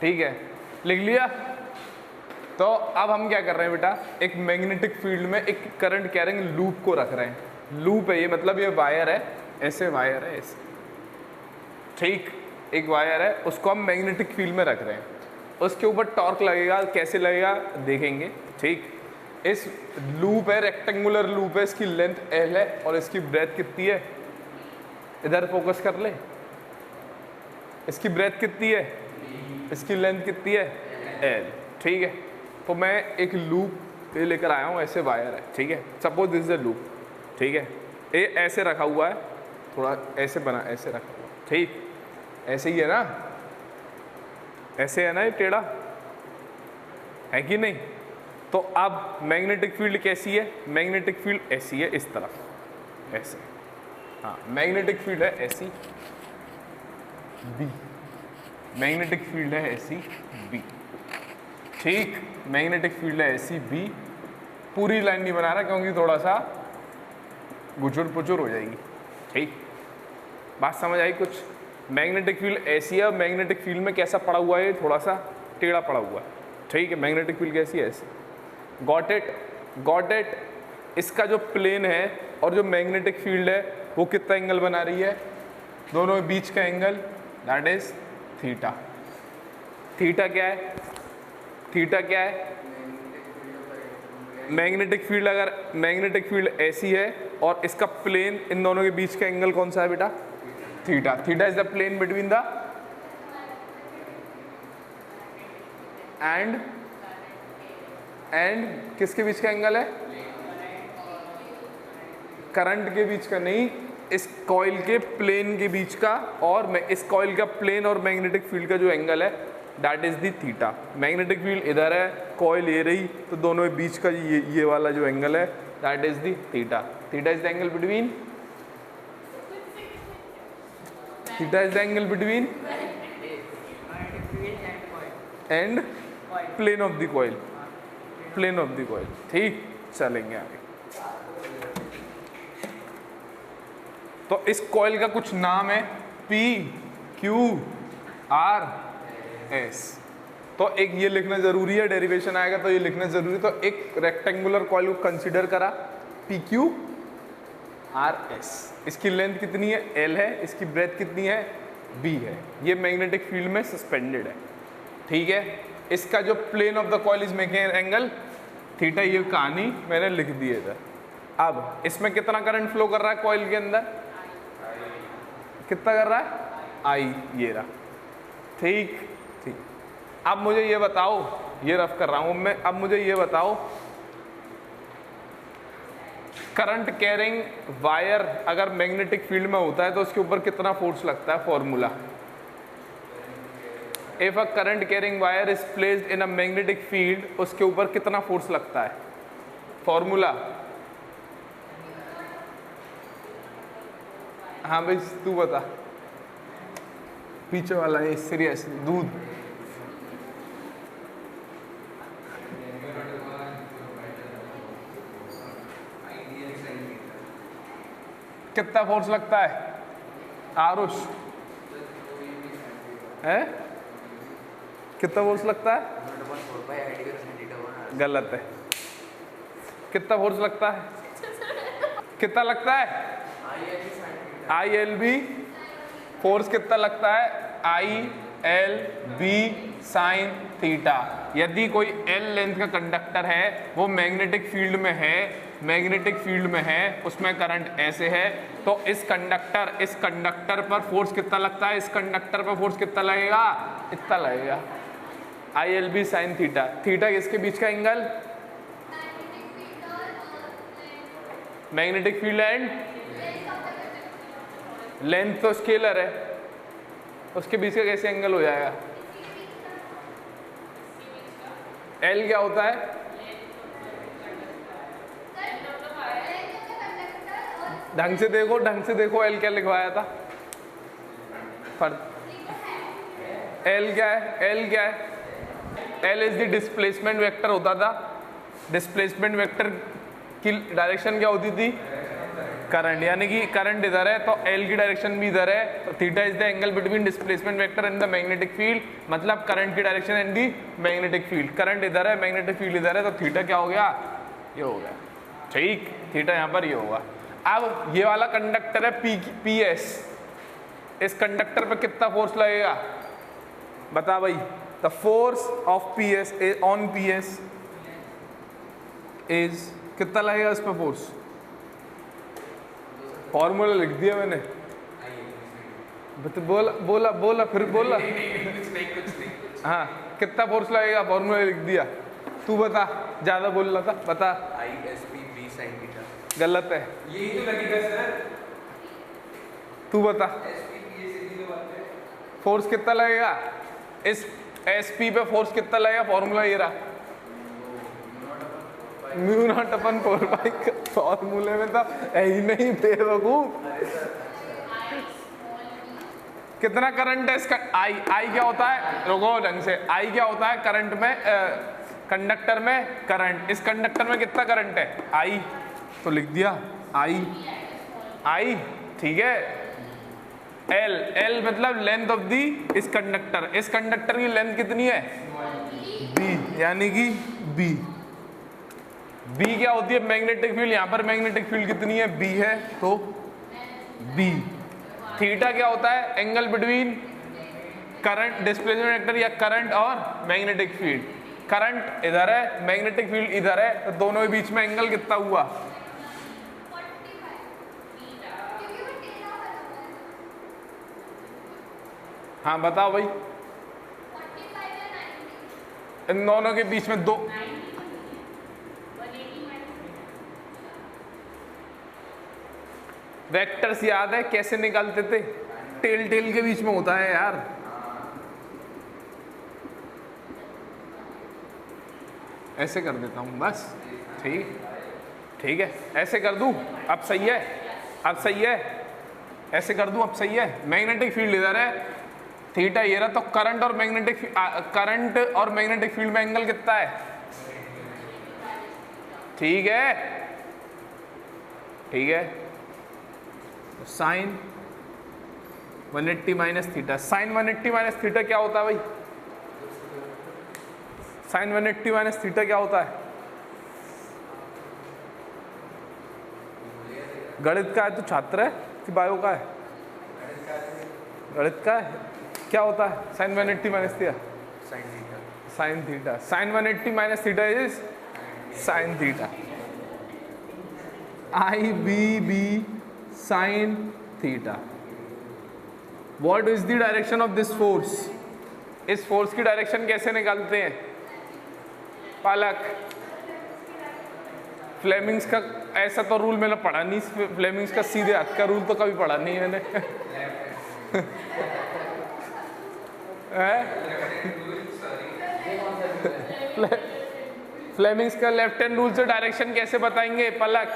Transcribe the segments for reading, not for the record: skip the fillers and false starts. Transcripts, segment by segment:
ठीक है, लिख लिया। तो अब हम क्या कर रहे हैं बेटा, एक मैग्नेटिक फील्ड में एक करंट कैरिंग लूप को रख रहे हैं। लूप है ये, मतलब ये वायर है, ऐसे वायर है ऐसे, ठीक, एक वायर है, उसको हम मैग्नेटिक फील्ड में रख रहे हैं। उसके ऊपर टॉर्क लगेगा, कैसे लगेगा देखेंगे, ठीक। इस लूप है, रेक्टेंगुलर लूप है, इसकी लेंथ L है और इसकी ब्रेथ कितनी है, इधर फोकस कर ले, इसकी ब्रेथ कितनी है, इसकी लेंथ कितनी है, L, ठीक है। तो मैं एक लूप ये लेकर आया हूँ, ऐसे वायर है, ठीक है, suppose this is a loop, ठीक है। ये ऐसे रखा हुआ है, थोड़ा ऐसे बना, ऐसे रखा हुआ, ठीक, ऐसे ही है ना, ऐसे है ना, ये टेढ़ा है कि नहीं। तो अब मैग्नेटिक फील्ड कैसी है, मैग्नेटिक फील्ड ऐसी है, इस तरफ ऐसे, हाँ, मैग्नेटिक फील्ड है ऐसी बी, मैग्नेटिक फील्ड है ऐसी बी, ठीक, मैग्नेटिक फील्ड है ऐसी बी। पूरी लाइन नहीं बना रहा क्योंकि थोड़ा सा गुचुर पुचुर हो जाएगी, ठीक, बात समझ आई कुछ। मैग्नेटिक फील्ड ऐसी है, मैग्नेटिक फील्ड में कैसा पड़ा हुआ है, थोड़ा सा टेढ़ा पड़ा हुआ है, ठीक है। मैग्नेटिक फील्ड कैसी है, ऐसी, गॉट इट, गॉट इट। इसका जो प्लेन है और जो मैग्नेटिक फील्ड है वो कितना एंगल बना रही है, दोनों के बीच का angle, that is theta. Theta क्या है, थीटा क्या है, मैग्नेटिक फील्ड, अगर मैग्नेटिक फील्ड ऐसी है और इसका प्लेन, इन दोनों के बीच का एंगल कौन सा है बेटा, theta. Theta is the plane between the and किसके बीच का एंगल है, करंट के बीच का नहीं, इस कॉइल के प्लेन के बीच का, और इस कॉइल का प्लेन और मैग्नेटिक फील्ड का जो एंगल है that is the theta. Magnetic field इधर है, कॉइल ये रही, तो दोनों के बीच का ये वाला जो एंगल है that is the theta. Theta is the angle between, theta is the angle between and plane of the coil, plane of the coil, ठीक। चलेंगे आगे। तो इस कॉइल का कुछ नाम है, P Q R S। तो एक ये लिखना जरूरी है, डेरिवेशन आएगा तो ये लिखना जरूरी है। तो एक रेक्टेंगुलर कॉइल को कंसीडर करा, P Q R S। इसकी लेंथ कितनी है, L है, इसकी ब्रेथ कितनी है, B है। ये मैग्नेटिक फील्ड में सस्पेंडेड है, ठीक है। इसका जो plane of the coil is making angle theta, ये कहानी मैंने लिख दी है इधर। अब इसमें कितना करंट फ्लो कर रहा है कॉइल के अंदर, कितना कर रहा है, I, ये रहा, ठीक, ठीक। अब मुझे ये बताओ, ये रफ कर रहा हूं मैं, अब मुझे ये बताओ, करंट कैरिंग वायर अगर मैग्नेटिक फील्ड में होता है तो उसके ऊपर कितना फोर्स लगता है, formula. If a current carrying wire is placed in a magnetic field, उसके ऊपर कितना फोर्स लगता है, फॉर्मूला। हाँ भाई तू बता, पीछे वाला है सीरियस दूध, कितना फोर्स लगता है आरुष, है कितना फोर्स लगता है, गलत है, कितना फोर्स लगता है, कितना लगता है, ILB। फोर्स कितना लगता है, ILB साइन थीटा। यदि कोई L लेंथ का कंडक्टर है, वो मैग्नेटिक फील्ड में है, मैग्नेटिक फील्ड में है, उसमें करंट ऐसे है, तो इस कंडक्टर पर फोर्स कितना लगता है, इस कंडक्टर पर फोर्स कितना लगेगा, इतना लगेगा, ILB साइन थीटा। थीटा किसके बीच का angle, magnetic field and length तो स्केलर है, उसके बीच का कैसे एंगल हो जाएगा, L क्या होता है, ढंग से देखो, ढंग से देखो, L क्या लिखवाया था, L क्या है, L क्या है, L is the displacement vector होता था। डिस्प्लेसमेंट वेक्टर की डायरेक्शन क्या होती थी, करंट, यानी कि करंट इधर है तो एल की डायरेक्शन भी इधर है, तो theta is the angle between displacement vector and the magnetic field, मतलब करंट की direction and the magnetic field. Current इधर है, मैग्नेटिक फील्ड इधर है, तो थीटा क्या हो गया, ये हो गया, ठीक। थीटा यहाँ पर ये होगा। अब ये वाला कंडक्टर है पी एस, इस कंडक्टर पे कितना फोर्स लगेगा बता भाई। The force of P S on P S is, कितना लगेगा इस पे फोर्स, फॉर्मूला लिख दिया मैंने, बोला बोला बोला फिर बोला। हाँ, कितना फोर्स लगेगा, फॉर्मूला लिख दिया, तू बता, ज्यादा बोल रहा था, बता। ISP sin theta. गलत है, यही तो लगेगा सर, तू बता। SP फोर्स कितना लगेगा इस एसपी पे, फोर्स कितना लगेगा, फॉर्मूला ये रहा, म्यू नॉट अपन 4 पाई। फॉर्मूले में तो है ही नहीं बेवकूफ। कितना करंट है इसका, आई, आई क्या होता है, रुको ढंग से, आई क्या होता है करंट में, कंडक्टर में करंट, इस कंडक्टर में कितना करंट है, आई, तो लिख दिया आई, आई, ठीक है। एल, एल मतलब लेंथ ऑफ दी इस कंडक्टर, इस कंडक्टर की लेंथ कितनी है, बी, यानी कि बी, बी क्या होती है मैग्नेटिक फील्ड, यहाँ पर मैग्नेटिक फील्ड कितनी है, बी है, तो बी। थीटा क्या होता है, angle between current displacement vector या करंट और मैग्नेटिक फील्ड। करंट इधर है, मैग्नेटिक फील्ड इधर है, तो दोनों के बीच में एंगल कितना हुआ, हाँ बताओ भाई। इन दोनों के बीच में दो, वेक्टर्स याद है कैसे निकालते थे, टेल टेल के बीच में होता है यार। ऐसे कर देता हूं बस, ठीक, ठीक है, ऐसे कर दूं, अब सही है, अब सही है, ऐसे कर दूं, अब सही है। मैग्नेटिक फील्ड इधर है, थीटा ये रहा, तो करंट और मैग्नेटिक फील्ड में एंगल कितना है, ठीक है, ठीक है। Sine 180 minus theta, sine 180 minus theta क्या होता है भाई, साइन 180 माइनस थीटा क्या होता है, गणित का है तो छात्र है कि बायो का है, गणित का है, क्या होता है sine 180 minus theta, sine theta, sine 180 minus theta is sine theta, I B B sine theta. What is the direction of this force, इस फोर्स की डायरेक्शन कैसे निकालते हैं पालक, फ्लेमिंग्स का ऐसा तो रूल मैंने पढ़ा नहीं, फ्लेमिंग्स का सीधे हाथ का रूल तो कभी पढ़ा नहीं मैंने। फ्लेमिंग्स का लेफ्ट हैंड रूल से डायरेक्शन कैसे बताएंगे पलक,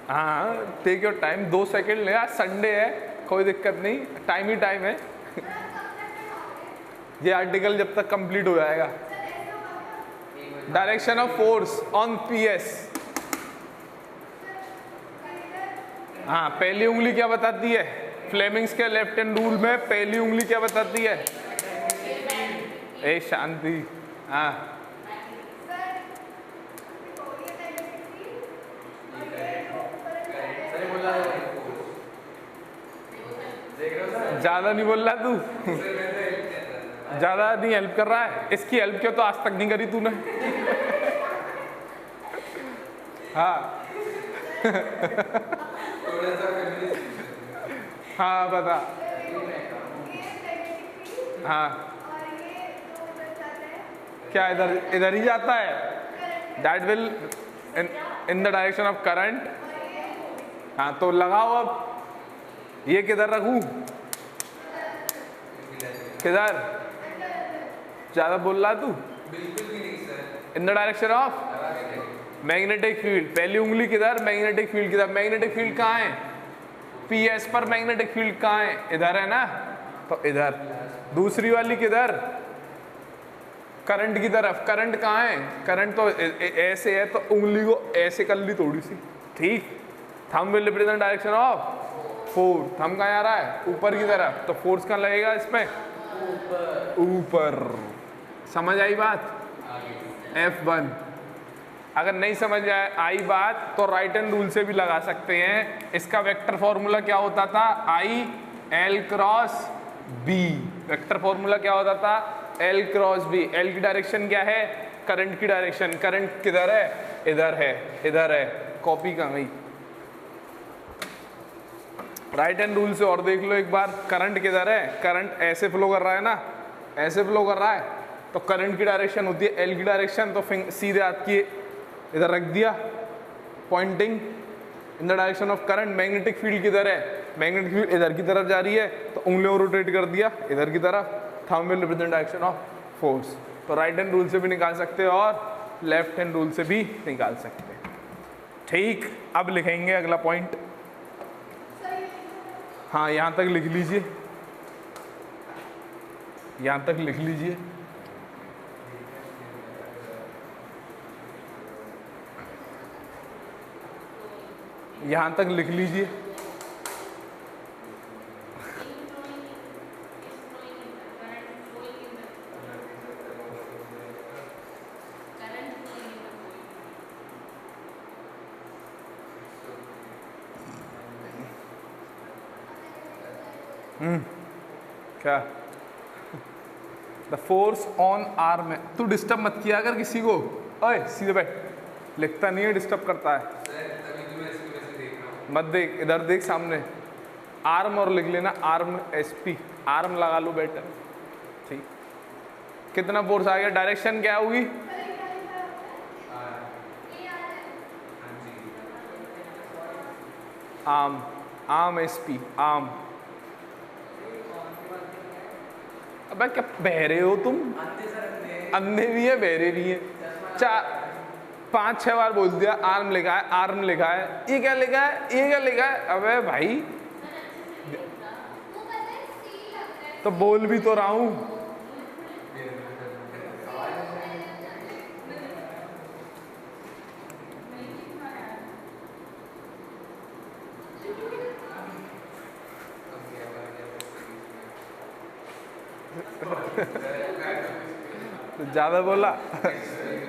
हाँ टेक योर टाइम, 2 सेकेंड ले, आज संडे है कोई दिक्कत नहीं, टाइम ही टाइम है। ये आर्टिकल जब तक कंप्लीट हो जाएगा। Direction of force on P S, हाँ पहली उंगली क्या बताती है, फ्लेमिंग्स के लेफ्ट हैंड रूल में पहली उंगली क्या बताती है, ए शांति, हाँ ज्यादा नहीं बोल रहा तू, ज्यादा नहीं हेल्प कर रहा है, इसकी हेल्प क्यों तो आज तक नहीं करी तूने। हाँ हाँ बता, हाँ क्या इधर इधर ही जाता है, that will in the direction of current. हाँ तो लगाओ, अब ये किधर रखूं, किधर, ज्यादा बोल रहा तू, बिल्कुल भी नहीं sir, in the direction of magnetic field, पहली उंगली किधर, मैग्नेटिक फील्ड किधर, मैग्नेटिक फील्ड कहाँ है, पी एस पर मैग्नेटिक फील्ड कहाँ है, इधर है ना, तो इधर, दूसरी वाली किधर, करंट की तरफ, करंट कहाँ है, करंट तो ऐसे है, तो उंगली को ऐसे कर ली थोड़ी सी, ठीक, thumb will represent direction of force, thumb कहाँ आ रहा है ऊपर की तरफ, तो फोर्स कहाँ लगेगा इसमें ऊपर। समझ आई बात? F1। अगर नहीं समझ आई बात तो राइट हैंड रूल से भी लगा सकते हैं। इसका वेक्टर फॉर्मूला क्या होता था, I L cross B. Vector formula क्या होता था, एल क्रॉस बी। एल की डायरेक्शन क्या है, करंट की डायरेक्शन। करंट किधर है, इधर है, इधर है, कॉपी कहाँ गई। राइट हैंड रूल से और देख लो एक बार, करंट किधर है, करंट ऐसे फ्लो कर रहा है ना, ऐसे फ्लो कर रहा है, तो करंट की डायरेक्शन होती है एल की डायरेक्शन, तो सीधे हाथ की इधर रख दिया, pointing in the direction of current. Magnetic field किधर है, मैग्नेटिक फील्ड इधर की तरफ जा रही है, तो उंगलियों रोटेट कर दिया इधर की तरफ, thumb will represent direction of force. तो राइट हैंड रूल से भी निकाल सकते हैं और लेफ्ट हैंड रूल से भी निकाल सकते हैं। ठीक, अब लिखेंगे अगला पॉइंट। हाँ, यहाँ तक लिख लीजिए, यहाँ तक लिख लीजिए। यहाँ तक लिख लीजिए। क्या, द फोर्स ऑन आर्म। तू डिस्टर्ब मत किया अगर किसी को, ओए सीधे बैठ, लिखता नहीं है, डिस्टर्ब करता है। मत देख, इधर देख सामने, आर्म और लिख लेना आर्म, एसपी, आर्म लगा लो बेटर। ठीक, कितना फोर्स आ गया, डायरेक्शन क्या होगी, आर्म, आर्म एसपी, आर्म। अबे क्या बहरे हो तुम, अंधे भी है बहरे भी है। 5-6 बार बोल दिया, आर्म लिखा है, आर्म लिखा है, ये क्या लिखा है, ये क्या लिखा है। अबे भाई तो बोल भी तो रहा हूं। तो ज्यादा बोला।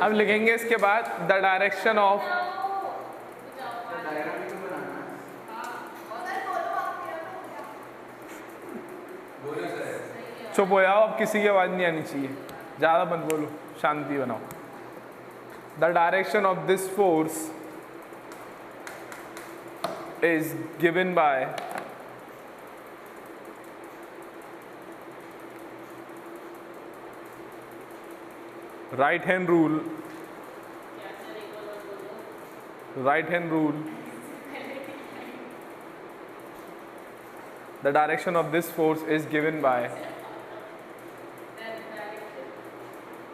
अब लिखेंगे इसके बाद द डायरेक्शन ऑफ, चुप हो जाओ, अब किसी की आवाज नहीं आनी चाहिए, ज्यादा मत बोलो, शांति बनाओ। The direction of this force is given by right hand rule, right hand rule. The direction of this force is given by,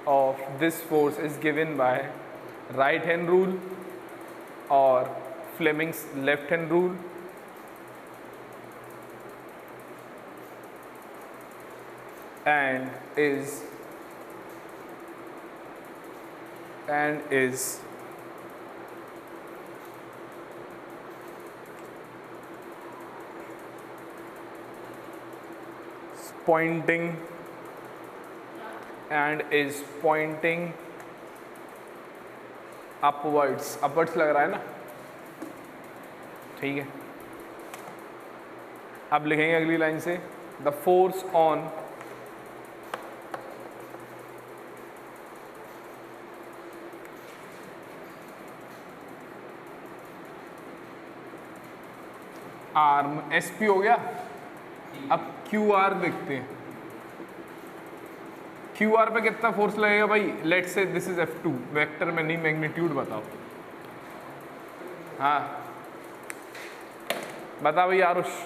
of this force is given by right hand rule or Fleming's left hand rule, and is pointing upwards लग रहा है ना, ठीक है। अब लिखेंगे अगली line से, the force on arm, SP हो गया। अब क्यू आर देखते हैं, क्यू आर पे कितना फोर्स लगेगा भाई। Let's say this is F2, vector में नहीं, मैग्नीट्यूड बताओ। हाँ बता भाई आरुष,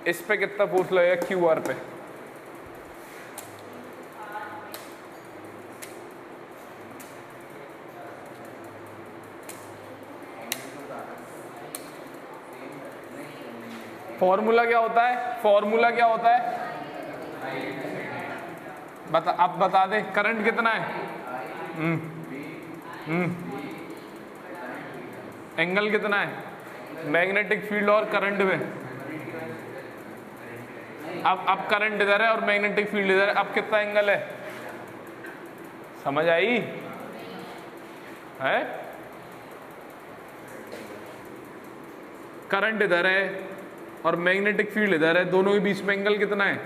इस पे कितना फोर्स लगेगा क्यू आर पे। फॉर्मूला क्या होता है, फॉर्मूला क्या होता है बता, अब बता दे। करंट कितना है, एंगल कितना है मैग्नेटिक फील्ड और करंट में? अब करंट इधर है और मैग्नेटिक फील्ड इधर है, अब कितना एंगल है? समझ आई है? करंट इधर है और मैग्नेटिक फील्ड इधर है, दोनों के बीच में एंगल कितना है?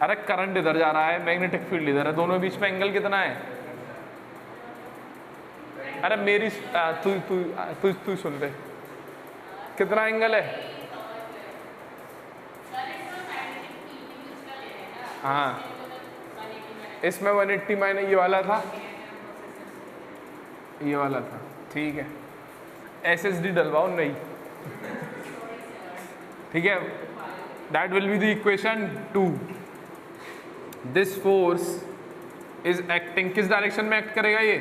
अरे करंट इधर जा रहा है, मैग्नेटिक फील्ड इधर है, दोनों के बीच में एंगल कितना है? अरे मेरी तू तू तू तू सुन ले, कितना एंगल है? हाँ, इसमें 180 माइनस ये वाला था, ये वाला था, ठीक है। SSD डलवाओ नहीं, ठीक है। That will be the equation 2। This force is acting, किस डायरेक्शन में एक्ट करेगा ये?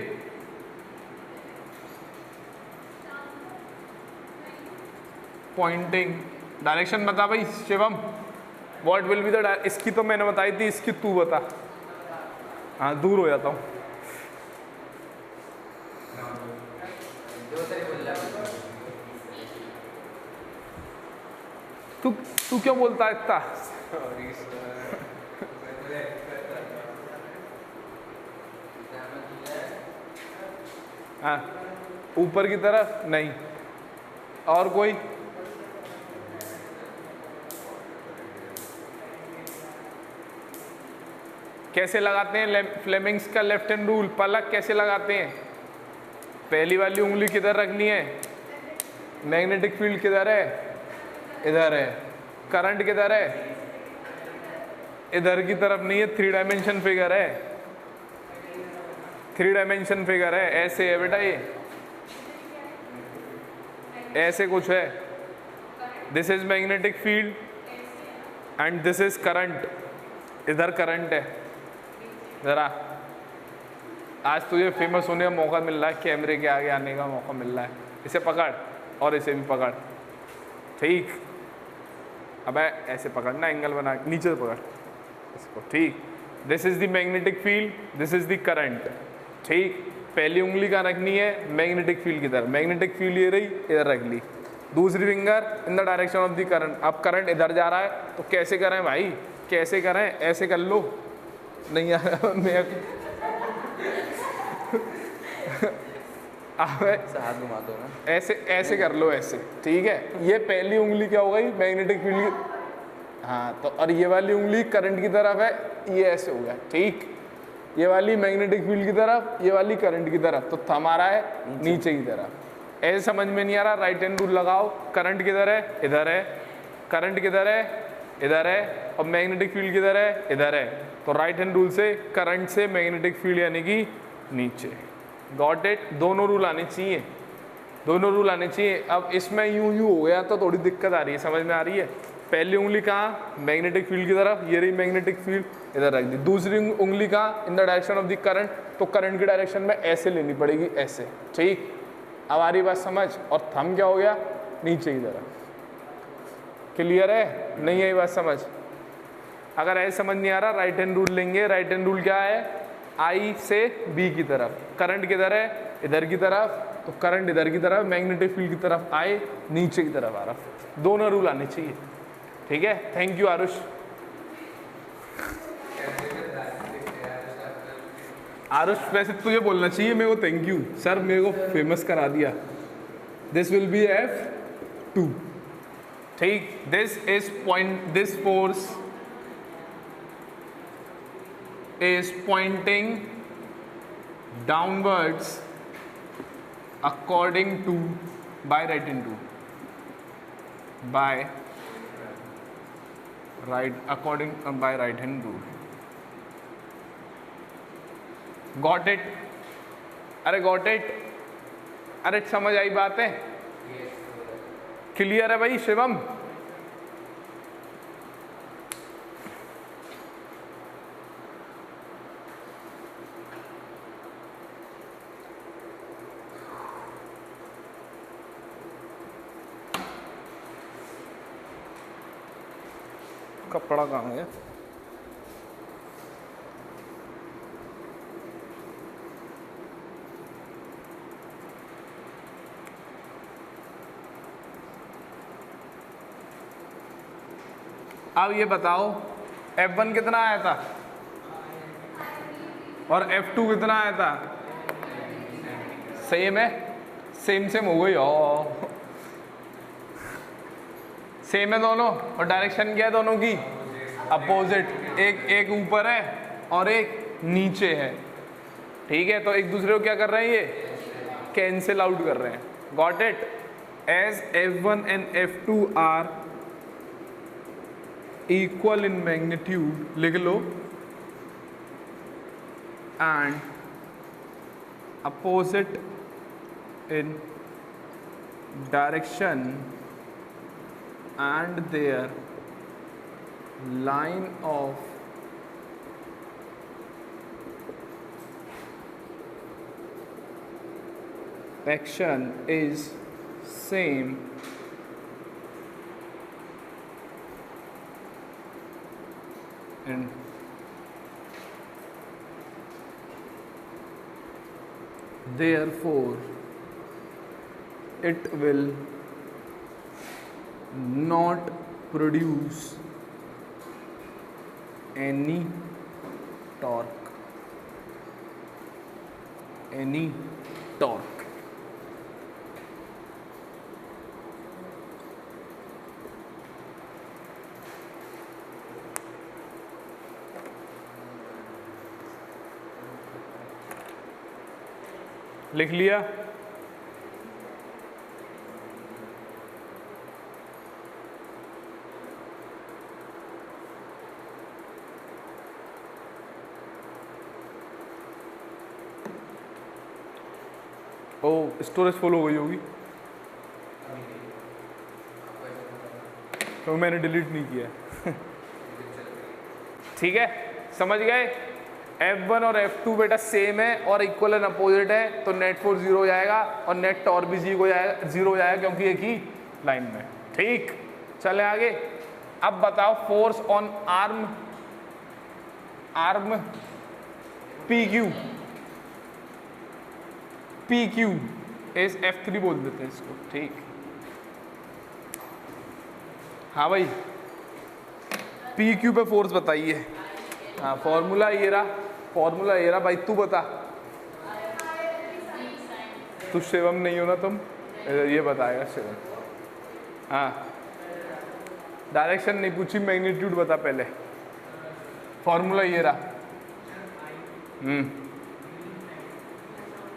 पॉइंटिंग डायरेक्शन बता भाई Shivam, what will be the, इसकी तो मैंने बताई थी, इसकी तू बता। हाँ दूर हो जाता हूँ। तू तू क्यों बोलता है इतना? हाँ ऊपर की तरफ नहीं, और कोई? कैसे लगाते हैं फ्लेमिंग्स का लेफ्ट हैंड रूल? पलक कैसे लगाते हैं? पहली वाली उंगली किधर रखनी है? मैग्नेटिक फील्ड किधर है? इधर है। करंट किधर है? इधर की तरफ नहीं है, 3 डायमेंशन फिगर है, 3 डायमेंशन फिगर है, ऐसे है बेटा, ये ऐसे कुछ है। This is magnetic field and this is current, इधर करंट है। जरा आज तुझे फेमस होने का मौका मिल रहा है, कैमरे के आगे आने का मौका मिल रहा है। इसे पकड़ और इसे भी पकड़, ठीक। अब ऐसे पकड़ना, एंगल बना, नीचे से पकड़ इसको, ठीक। This is the magnetic field, this is the current, ठीक। पहली उंगली कहाँ रखनी है? मैग्नेटिक फील्ड की तरफ, मैग्नेटिक फील्ड ये रही, इधर रख ली। दूसरी finger in the direction of the current. अब करंट इधर जा रहा है तो कैसे करें भाई? कैसे करें? ऐसे कर लो, नहीं यार मैं हाथ घुमा दो ना, ऐसे ऐसे कर लो, ऐसे, ठीक है। ये पहली उंगली क्या हो गई? मैग्नेटिक फील्ड की, हाँ। तो और ये वाली उंगली करंट की तरफ है, ये ऐसे हो गया, ठीक। ये वाली मैग्नेटिक फील्ड की तरफ, ये वाली करंट की तरफ, तो हमारा है नीचे की तरफ। ऐसे समझ में नहीं आ रहा? राइट हैंड रूल लगाओ। करंट किधर है? इधर है। करंट किधर है? इधर है। और मैग्नेटिक फील्ड किधर है? इधर है। तो राइट हैंड रूल से करंट से मैग्नेटिक फील्ड यानी कि नीचे। Got it? दोनों रूल आने चाहिए, दोनों रूल आने चाहिए। अब इसमें यूं यूं हो गया तो थोड़ी दिक्कत आ रही है, समझ में आ रही है? पहली उंगली कहाँ? मैग्नेटिक फील्ड की तरफ, ये रही मैग्नेटिक फील्ड, इधर रख दी। दूसरी उंगली कहाँ? In the direction of the current, तो करंट की डायरेक्शन में ऐसे लेनी पड़ेगी, ऐसे, ठीक। अब आ रही बात समझ? और थंब क्या हो गया? नीचे की तरफ। क्लियर है? नहीं आई बात समझ? अगर ऐसे समझ नहीं आ रहा, राइट हैंड रूल लेंगे। राइट हैंड रूल क्या है? आई से बी की तरफ, करंट किधर है? इधर की तरफ, तो करंट इधर की तरफ, मैग्नेटिक फील्ड की तरफ आए, नीचे की तरफ आ रहा। दोनों रूल आने चाहिए, ठीक है। Thank you Aarush. आरुष वैसे तुझे बोलना चाहिए मेरे को थैंक यू सर, मेरे को फेमस करा दिया। दिस विल बी F2, ठीक। This is point, this force is pointing downwards according to, by right hand rule, by right, according by right hand rule. Got it? अरे got it? अरे समझ आई बात है? क्लियर है भाई शिवम? कपड़ा कहाँ है? अब ये बताओ F1 कितना आया था और F2 कितना आया था? सेम है, सेम सेम हो गई हो, सेम है दोनों। और डायरेक्शन क्या है दोनों की? अपोजिट। एक ऊपर है और एक नीचे है, ठीक है। तो एक दूसरे को क्या कर रहे हैं? ये कैंसिल आउट कर रहे हैं। Got it? As F1 and F2 are equal in magnitude, लिख लो, and opposite in direction and their line of action is same, and therefore it will not produce any torque, any torque। लिख लिया? ओ storage full हो गई होगी तो मैंने delete नहीं किया। ठीक है, समझ गए? F1 और F2 बेटा सेम है और इक्वल एंड अपोजिट है, तो नेट फोर्स 0 हो जाएगा और नेट टॉर्क भी 0 हो जाएगा क्योंकि एक ही लाइन में। ठीक, चले आगे। अब बताओ फोर्स ऑन आर्म PQ इस F3 बोल देते हैं इसको। ठीक, हाँ भाई, PQ पे फोर्स बताइए। हाँ, फॉर्मूला ये रहा भाई, तू बता। तू शिवम नहीं हो ना तुम, ये बताएगा शिवम। हाँ, डायरेक्शन नहीं पूछी, मैग्नीट्यूड बता पहले। फॉर्मूला ये रहा।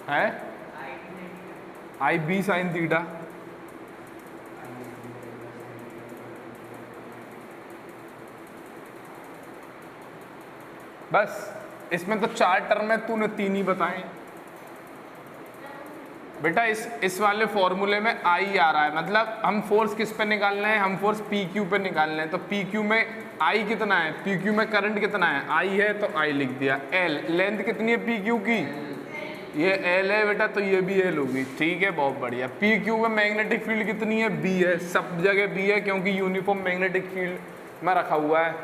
है IB sin थीटा। बस, इसमें तो 4 टर्म है, तूने 3 ही बताए बेटा। इस वाले फॉर्मूले में I आ रहा है, मतलब हम फोर्स किस पे निकालना है? हम फोर्स PQ पे निकालना है। तो PQ में I कितना है? PQ में करंट कितना है? I है तो I लिख दिया। L लेंथ कितनी है PQ की? ये L है बेटा, तो ये भी L होगी। ठीक है, बहुत बढ़िया। PQ में मैग्नेटिक फील्ड कितनी है? B है, सब जगह B है क्योंकि यूनिफॉर्म मैग्नेटिक फील्ड में रखा हुआ है,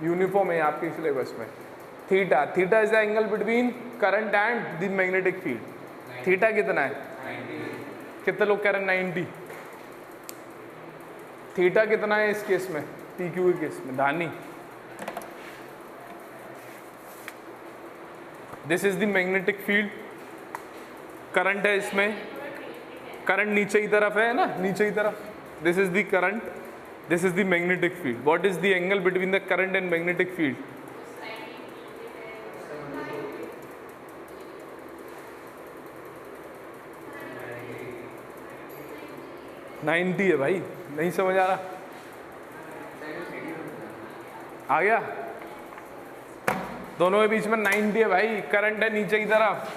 यूनिफॉर्म है आपके सिलेबस में। Theta is the angle between current and the magnetic field. Theta कितना है? 90। कितने लोग कह रहे हैं 90? थीटा कितना है इस केस में, PQ के केस में? धानी, this is the magnetic field. Current है इसमें, करंट नीचे की तरफ है ना, नीचे की तरफ। This is the current, this is the magnetic field. What is the angle between the current and magnetic field? 90 है भाई, नहीं समझ आ रहा? आ गया? दोनों के बीच में 90 है भाई, करंट है नीचे की तरफ,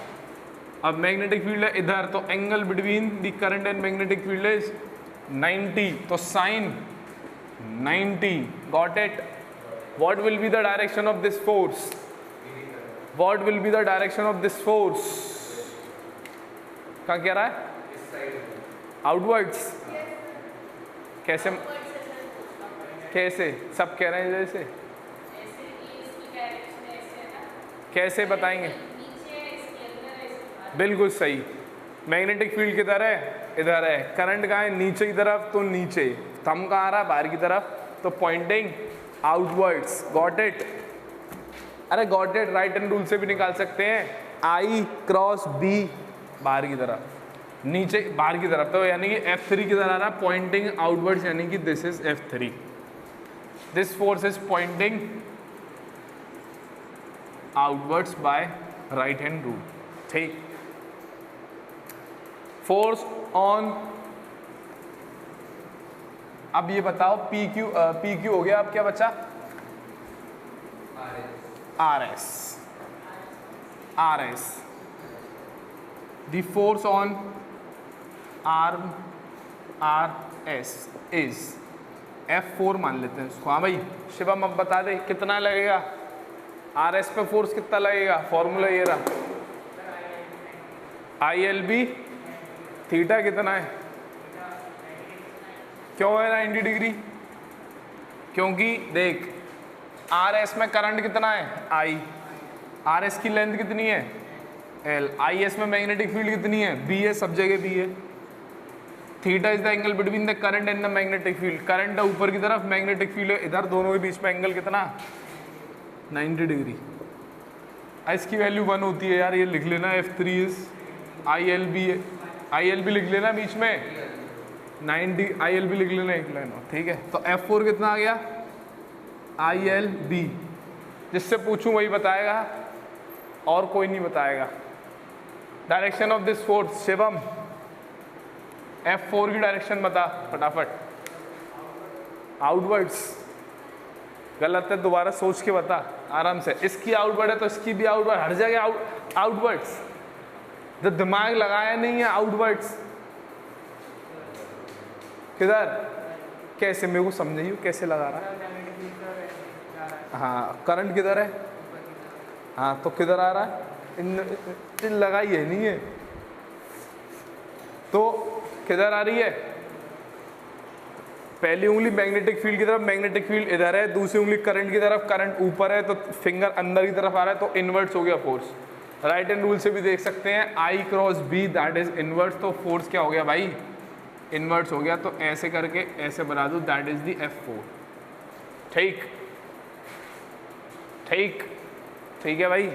अब मैग्नेटिक फील्ड है इधर, तो angle between the current and magnetic field is 90, तो sine 90। Got it? What will be the direction of this force? What will be the direction of this force? क्या कह रहा है? आउटवर्ड्स। कैसे कैसे सब कह रहे हैं जैसे? कैसे बताएंगे? बिल्कुल सही। मैग्नेटिक फील्ड किधर है? इधर है। करंट कहाँ है? नीचे की तरफ, तो नीचे। थंब कहाँ आ रहा है? बाहर की तरफ, तो पॉइंटिंग आउटवर्ड्स, गॉट इट? अरे got it, right hand rule से भी निकाल सकते हैं। आई क्रॉस बी बाहर की तरफ, नीचे बाहर की तरफ, तो यानी कि F3 की तरह आ रहा है पॉइंटिंग आउटवर्ड्स, यानी कि this is F3, this force is pointing outwards by right hand rule. ठीक, फोर्स ऑन, अब ये बताओ PQ हो गया, अब क्या बचा? RS, the force on arm RS is F4 मान लेते हैं इसको। हाँ भाई शिवम अब बता दे कितना लगेगा RS पे, फोर्स कितना लगेगा? फॉर्मूला ये रहा, ILB, थीटा कितना है? क्यों है 90 डिग्री? क्योंकि देख RS में करंट कितना है? I, RS की लेंथ कितनी है? L, IS में मैग्नेटिक फील्ड कितनी है? B है, सब जगह B है। Theta is the angle between the current and the magnetic field, current है ऊपर की तरफ, मैग्नेटिक फील्ड है इधर, दोनों के बीच में एंगल कितना? 90 डिग्री। इसकी वैल्यू 1 होती है यार, ये लिख लेना, F3 इज ILB लिख लेना बीच में 90, ILB लिख लेना एक लाइन, ठीक है। तो F4 कितना आ गया? ILB, जिससे पूछूं वही बताएगा और कोई नहीं बताएगा। Direction of this force, Shivam F4 की डायरेक्शन बता फटाफट। आउटवर्ड्स, गलत है, दोबारा सोच के बता आराम से। इसकी आउटवर्ड है तो इसकी भी आउटवर्ड, हर जगह आउटवर्ड्स, तो दिमाग लगाया नहीं है। आउटवर्ड्स किधर, कैसे, मेरे को समझाइए कैसे लगा रहा है? हाँ, करंट किधर है? हाँ, तो किधर आ रहा है? इन लगाई है नहीं है, तो किधर आ रही है? पहली उंगली मैग्नेटिक फील्ड की तरफ, मैग्नेटिक फील्ड इधर है, दूसरी उंगली करंट की तरफ, करंट ऊपर है, तो फिंगर अंदर की तरफ आ रहा है, तो इनवर्ट्स हो गया फोर्स। राइट हैंड रूल से भी देख सकते हैं, I cross B that is inverts, तो फोर्स क्या हो गया भाई? इनवर्ट्स हो गया। तो ऐसे करके ऐसे बना दो, दैट इज दी F4। ठीक ठीक ठीक है भाई।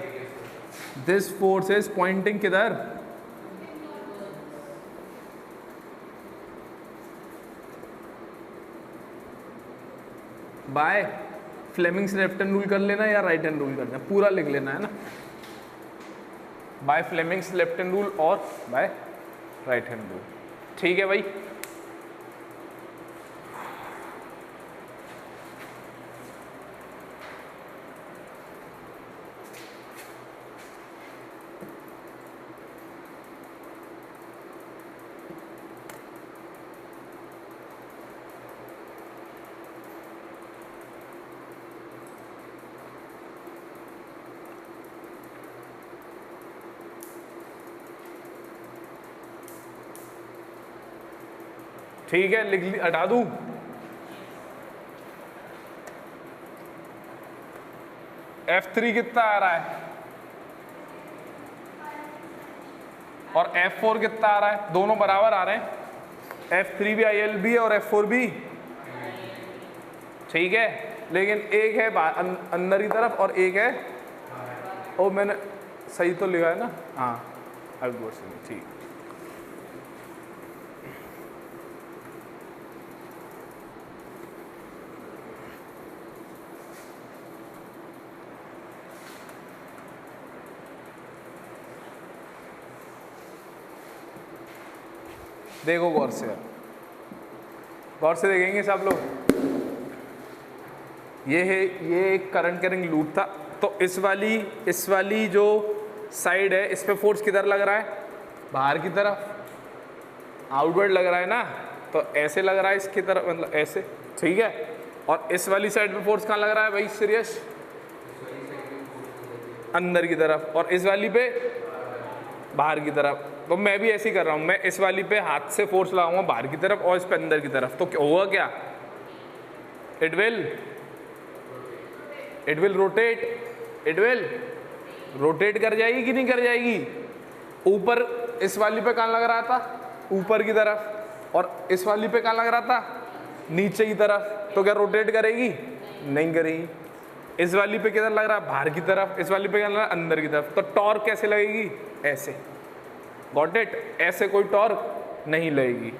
दिस फोर्स इज पॉइंटिंग किधर? By Fleming's left hand rule कर लेना या राइट हैंड रूल करना, पूरा लिख लेना है ना, by Fleming's left hand rule और बाय राइट हैंड रूल। ठीक है भाई। ठीक है, लिख ली, हटा दूं? F3 कितना आ रहा है और F4 कितना आ रहा है? दोनों बराबर आ रहे हैं। F3 भी ILB है और F4 भी, ठीक है, लेकिन एक है अंदर की तरफ और एक है, ओ मैंने सही तो लिखा है ना? हाँ, आउटवर्ड्स, ठीक। देखो गौर से, गौर से देखेंगे सब लोग। ये है, ये एक करंट कैरिंग लूप था, तो इस वाली जो साइड है इस पे फोर्स किधर लग रहा है? बाहर की तरफ, आउटवर्ड लग रहा है ना, तो ऐसे लग रहा है इसकी तरफ, मतलब ऐसे, ठीक है। और इस वाली साइड पे फोर्स कहाँ लग रहा है भाई सीरियस? अंदर की तरफ, और इस वाली पे बाहर की तरफ। तो मैं भी ऐसे ही कर रहा हूँ, मैं इस वाली पे हाथ से फोर्स लगाऊंगा बाहर की तरफ और इस पे अंदर की तरफ, तो क्या होगा? क्या इट विल रोटेट कर जाएगी कि नहीं कर जाएगी? ऊपर इस वाली पे कहाँ लग रहा था? ऊपर की तरफ, और इस वाली पे कहाँ लग रहा था? नीचे की तरफ, तो क्या रोटेट करेगी? नहीं करेगी। इस वाली पे किधर लग रहा है, बाहर की तरफ, इस वाली पे क्या लग रहा है, अंदर की तरफ। तो टॉर्क कैसे लगेगी, ऐसे, गॉट इट, ऐसे कोई टॉर्क नहीं लगेगी।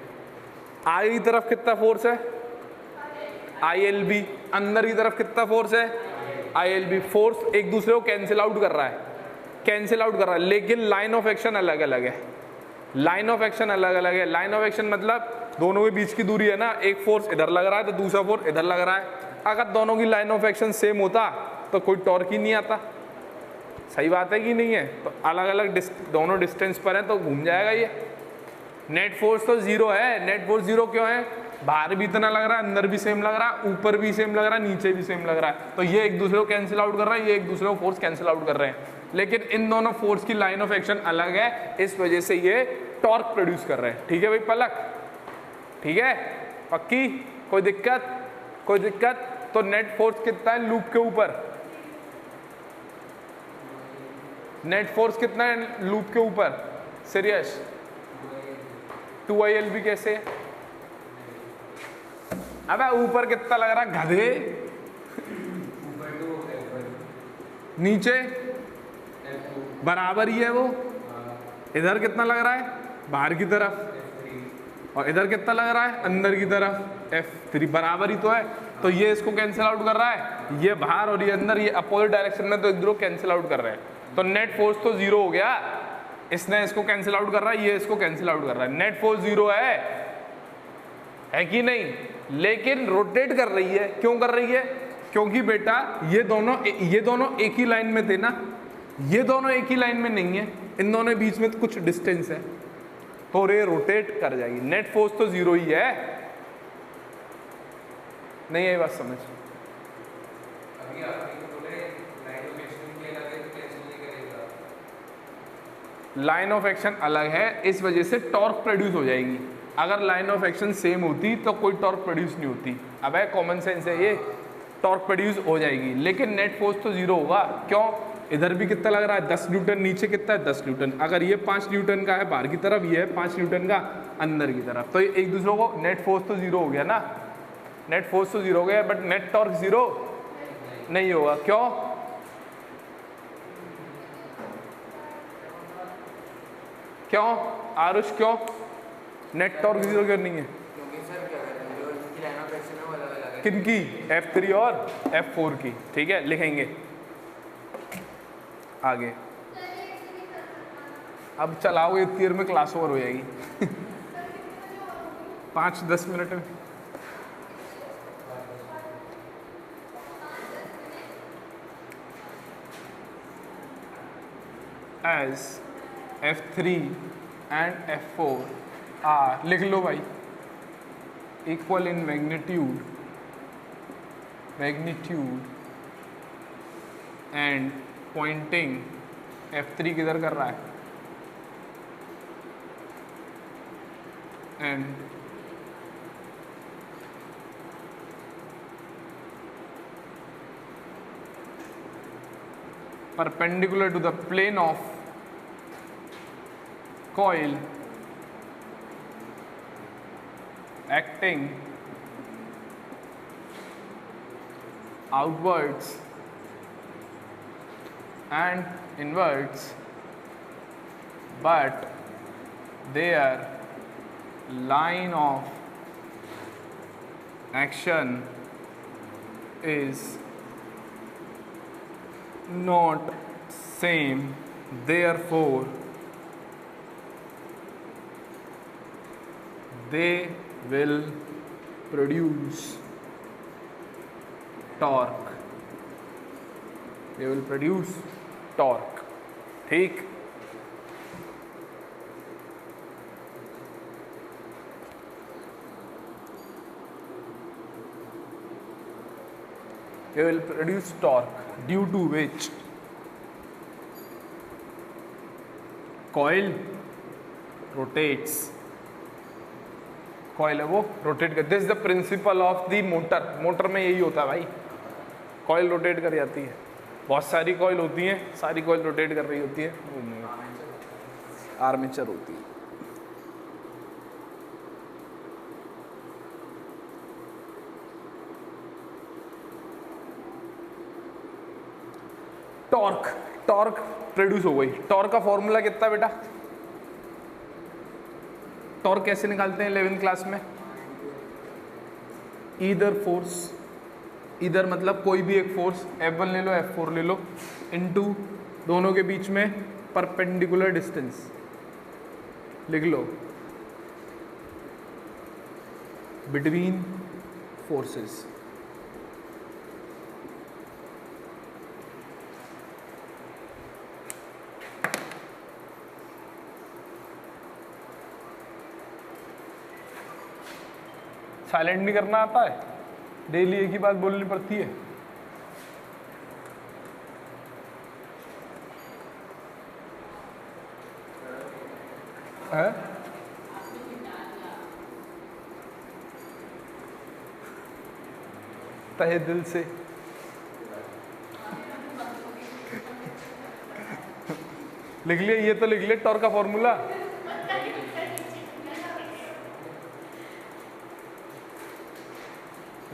आगे की तरफ कितना फोर्स है, ILB, अंदर की तरफ कितना फोर्स है, ILB। फोर्स एक दूसरे को कैंसिल आउट कर रहा है, कैंसिल आउट कर रहा है, लेकिन लाइन ऑफ एक्शन अलग अलग है, लाइन ऑफ एक्शन अलग अलग है। लाइन ऑफ एक्शन मतलब दोनों के बीच की दूरी है ना, एक फोर्स इधर लग रहा है तो दूसरा फोर्स इधर लग रहा है। अगर दोनों की लाइन ऑफ एक्शन सेम होता तो कोई टॉर्क ही नहीं आता। सही बात है कि नहीं है? तो अलग अलग दोनों डिस्टेंस पर है तो घूम जाएगा ये। नेट फोर्स तो जीरो है। नेट फोर्स जीरो क्यों है, बाहर भी इतना लग रहा है, अंदर भी सेम लग रहा है, ऊपर भी सेम लग रहा है, नीचे भी सेम लग रहा है। तो ये एक दूसरे को कैंसिल आउट कर रहा है, ये एक दूसरे को फोर्स कैंसिल आउट कर रहे हैं, लेकिन इन दोनों फोर्स की लाइन ऑफ एक्शन अलग है, इस वजह से ये टॉर्क प्रोड्यूस कर रहे हैं। ठीक है भाई पलक, ठीक है, पक्की, कोई दिक्कत, कोई दिक्कत? तो नेट फोर्स कितना है लूप के ऊपर, नेट फोर्स कितना है लूप के ऊपर, सीरियस? 2ILB कैसे? अबे ऊपर कितना लग रहा है गधे, नीचे बराबर ही है वो। इधर कितना लग रहा है, बाहर की तरफ, और इधर कितना लग रहा है, अंदर की तरफ, F3, बराबर ही तो है। तो ये इसको कैंसिल आउट कर रहा है, ये बाहर और ये अंदर, ये अपोजिट डायरेक्शन में, तो एक दूसरे को कैंसिल आउट कर रहे हैं। तो नेट फोर्स तो जीरो हो गया, इसने इसको कैंसिल आउट कर रहा है, ये इसको कैंसिल आउट कर रहा है, नेट फोर्स जीरो है कि नहीं? लेकिन रोटेट कर रही है, क्यों कर रही है? क्योंकि बेटा ये दोनों एक ही लाइन में थे ना, ये दोनों एक ही लाइन में नहीं है, इन दोनों के बीच में तो कुछ डिस्टेंस है, तो ये रोटेट कर जाएगी। नेट फोर्स तो जीरो ही है, नहीं आई बात समझ? अभी आपने तो बोले लाइन ऑफ एक्शन के अलग है तो कैंसिल नहीं करेगा। लाइन ऑफ एक्शन अलग है, इस वजह से टॉर्क प्रोड्यूस हो जाएगी। अगर लाइन ऑफ एक्शन सेम होती तो कोई टॉर्क प्रोड्यूस नहीं होती। अब है कॉमन सेंस है ये, टॉर्क प्रोड्यूस हो जाएगी, लेकिन नेट फोर्स तो जीरो होगा। क्यों? इधर भी कितना लग रहा है, 10 न्यूटन, नीचे कितना है, 10 न्यूटन। अगर ये 5 न्यूटन का है बाहर की तरफ, ये है 5 न्यूटन का अंदर की तरफ, तो एक दूसरे को नेट फोर्स तो जीरो हो गया ना, नेट फोर्स तो जीरो हो गया, बट नेट टॉर्क जीरो नहीं होगा। क्यों? क्यों आरुष, क्यों नेट टॉर्क जीरो क्यों नहीं है? क्योंकि सर क्या कहते हैं, जो इनकी लाइन ऑफ एक्शन है वो अलग अलग है। किनकी? F3 और F4 की। ठीक है, लिखेंगे आगे। अब चलाओगे इतनी देर में क्लास ओवर हो जाएगी 5-10 मिनट में। As F3 and F4 are, लिख लो भाई, equal in magnitude and pointing, F3 किधर कर रहा है, and perpendicular to the plane of coil acting outwards and inwards, but their line of action is not same, therefore they will produce torque, they will produce torque। ठीक, they will produce torque due to which coil rotates, coil है वो rotate कर, this the principle of the motor. Motor में यही होता है भाई, coil rotate कर जाती है, बहुत सारी कॉइल होती हैं, सारी कॉइल रोटेट कर रही होती है, आर्मेचर होती है। टॉर्क, टॉर्क प्रोड्यूस हो गई। टॉर्क का फॉर्मूला कितना बेटा? टॉर्क कैसे निकालते हैं 11th क्लास में? ईदर फोर्स, ईदर मतलब कोई भी एक फोर्स, F1 ले लो F4 ले लो, इनटू दोनों के बीच में परपेंडिकुलर डिस्टेंस लिख लो, बिटवीन फोर्सेस। साइलेंट नहीं करना आता है, डेली एक ही बात बोलनी पड़ती है। तहे दिल से लिख लिया, ये तो लिख लिया टॉर्क का फॉर्मूला।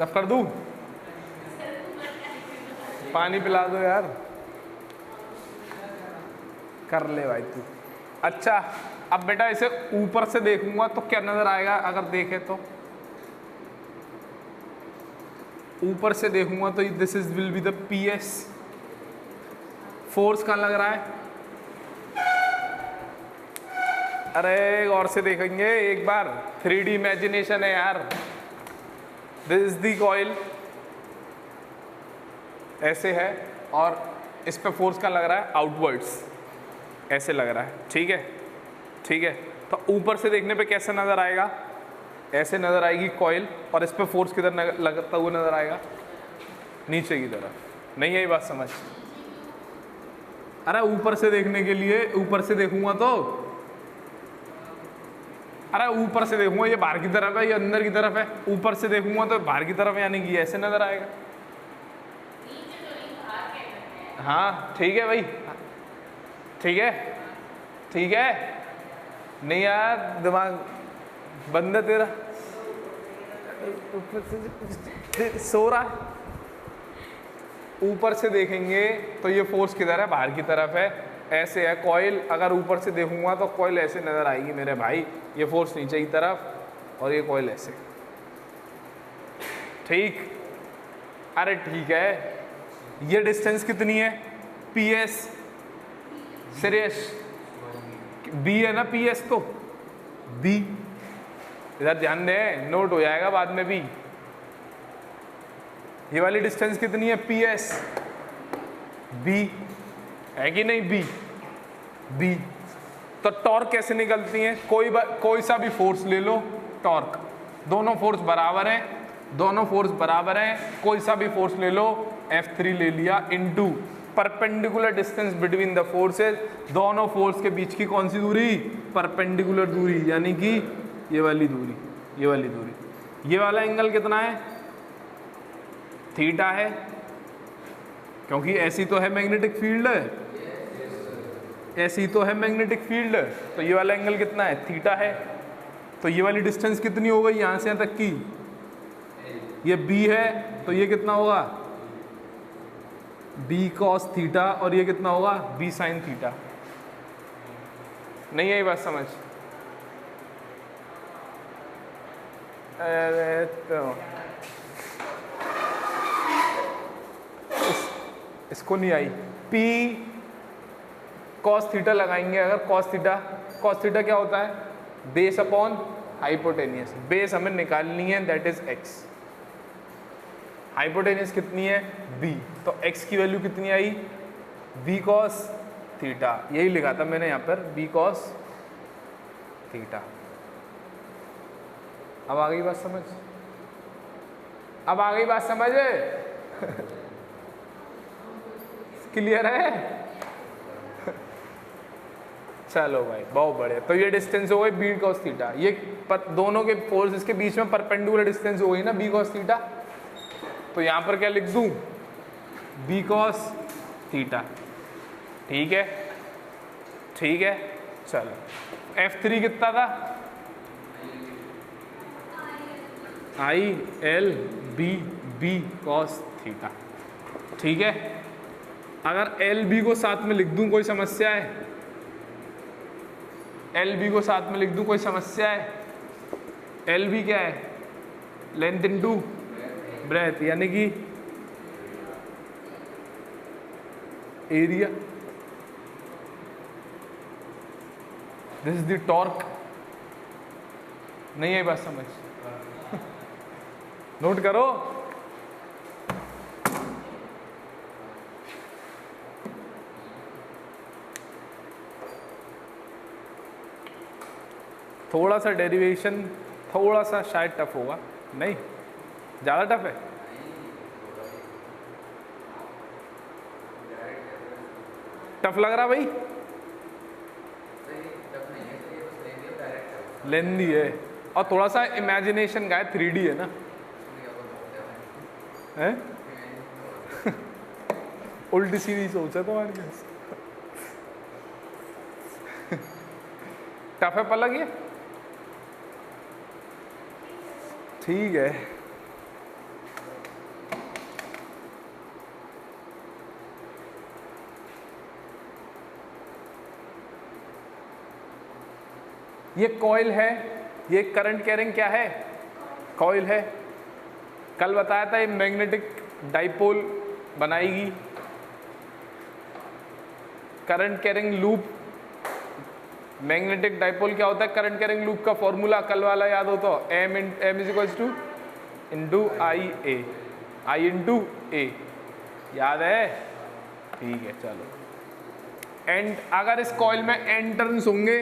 रफ कर दूं? पानी पिला दो यार, कर ले भाई तू। अच्छा अब बेटा इसे ऊपर से देखूंगा तो क्या नजर आएगा? अगर देखे तो ऊपर से देखूंगा तो this is will be the PS। Force कहाँ लग रहा है? अरे गौर से देखेंगे एक बार, 3D इमेजिनेशन है यार। दिस इज द कॉइल, ऐसे है, और इस पे फोर्स कहाँ लग रहा है? आउटवर्ड्स, ऐसे लग रहा है। ठीक है, ठीक है। तो ऊपर से देखने पे कैसे नजर आएगा? ऐसे नजर आएगी कॉइल, और इस पे फोर्स किधर लगता हुआ नजर आएगा? नीचे की तरफ। नहीं आई बात समझ? अरे ऊपर से देखने के लिए, ऊपर से देखूंगा तो, अरे ऊपर से देखूंगा ये बाहर की तरफ है, ये अंदर की तरफ है। ऊपर से देखूंगा तो बाहर की तरफ, यानी कि ऐसे नजर आएगा। हाँ ठीक है भाई, ठीक है, ठीक है। नहीं यार दिमाग बंद है तेरा, सो रहा है। ऊपर से देखेंगे तो ये फोर्स किधर है? बाहर की तरफ है, ऐसे है कॉइल। अगर ऊपर से देखूंगा तो कॉइल ऐसे नजर आएगी मेरे भाई, ये फोर्स नीचे की तरफ और ये कॉइल ऐसे। ठीक? अरे ठीक है। ये डिस्टेंस कितनी है? PS। सीरियस? B है ना PS, तो B इधर ध्यान दे, नोट हो जाएगा बाद में भी। ये वाली डिस्टेंस कितनी है? PS। B है कि नहीं? B। तो टॉर्क कैसे निकलती है? कोई सा भी फोर्स ले लो, टॉर्क। दोनों फोर्स बराबर हैं, दोनों फोर्स बराबर हैं। कोई सा भी फोर्स ले लो, F3 ले लिया, into perpendicular distance between the forces. दोनों फोर्स के बीच की कौन सी दूरी? परपेंडिकुलर दूरी, यानी कि ये वाली दूरी, ये वाली दूरी। ये वाला एंगल कितना है? थीटा है, क्योंकि ऐसी तो है मैग्नेटिक फील्ड, ऐसी तो है मैग्नेटिक फील्ड। तो ये वाला एंगल कितना है? थीटा है। तो ये वाली डिस्टेंस कितनी हो गई यहाँ से यहाँ तक की? ये B है, तो ये कितना होगा? B cos थीटा, और ये कितना होगा? B sin theta. नहीं आई बात समझ? अरे तो इसको नहीं आई। P cos थीटा लगाएंगे अगर, cos थीटा क्या होता है? Base upon hypotenuse. बेस हमें निकालनी है, दैट इज x। हाइपोटेनियस कितनी है? B। तो x की वैल्यू कितनी आई? B cos theta. यही लिखा था मैंने यहाँ पर, B cos थीटा। अब आ गई बात समझ? अब आ गई बात समझ? क्लियर है? चलो भाई बहुत बढ़िया। तो ये डिस्टेंस हो गई B cos थीटा। ये दोनों के फोर्स के बीच में परपेंडिकुलर डिस्टेंस हो गई ना B cos थीटा। तो यहाँ पर क्या लिख दूं? B cos theta. ठीक है, ठीक है। चलो F3 कितना था? IL B cos theta. ठीक है, अगर एल बी को साथ में लिख दूं कोई समस्या है? एल बी को साथ में लिख दूं कोई समस्या है? एल बी क्या है? लेंथ इनटू ब्रेथ, यानी कि area. This is the torque. नहीं आई बात समझ? नोट करो। थोड़ा सा डेरिवेशन थोड़ा सा शायद टफ होगा, नहीं ज़्यादा टफ है। टफ लग रहा भाई? लेंदी है और थोड़ा सा इमेजिनेशन का है, 3D है ना? है उल्टी सीधी सोच है तुम्हारे पास। टफ है पलक ये? ठीक है। ये कॉइल है, ये करंट कैरिंग क्या है? कॉइल है। कल बताया था ये मैग्नेटिक डाइपोल बनाएगी। Current carrying loop, magnetic dipole क्या होता है? करंट कैरिंग लूप का फॉर्मूला कल वाला याद हो तो M is equals to into I A, I into A, याद है? ठीक है चलो। एंड अगर इस कॉइल में एन टर्न्स होंगे,